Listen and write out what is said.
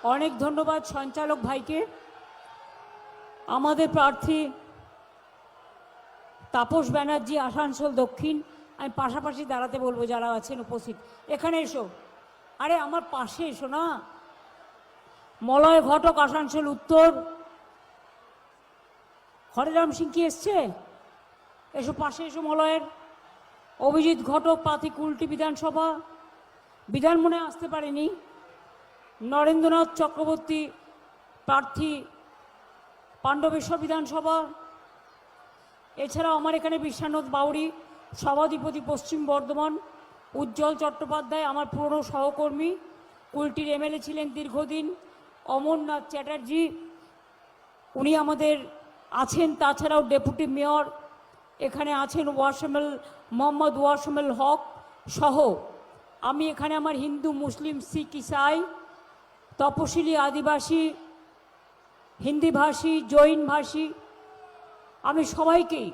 অনেক ধন্যবাদ সঞ্চালক ভাইকে। আমাদের প্রার্থী তাপস ব্যানার্জি, আসানসোল দক্ষিণ। আমি পাশাপাশি দাঁড়াতে বলবো যারা আছেন উপস্থিত। এখানে এসো, আরে আমার পাশে এসো না। মলয় ঘটক, আসানসোল উত্তর। হরেরাম সিং কি এসছে? এসো পাশে এসো মলয়ের। অভিজিৎ ঘটক, পাতিকুলটি বিধানসভা, বিধানমনে আসতে পারেনি। নরেন্দ্রনাথ চক্রবর্তী প্রার্থী, পাণ্ডবেশ্বর বিধানসভা। এছাড়াও আমার এখানে বিশ্বানাথ বাউরি, সভাধিপতি পশ্চিম বর্ধমান। উজ্জ্বল চট্টোপাধ্যায় আমার পুরনো সহকর্মী, কুলটির এমএলএ ছিলেন দীর্ঘদিন। অমরনাথ চ্যাটার্জি, উনি আমাদের আছেন। তাছাড়াও ডেপুটি মেয়র এখানে আছেন ওয়াসেমেল মোহাম্মদ ওয়াসেমেল হক সহ। আমি এখানে আমার হিন্দু, মুসলিম, শিখ, ইসাই, তপশিলি, আদিবাসী, হিন্দিভাষী, জৈনভাষী, আমি সবাইকেই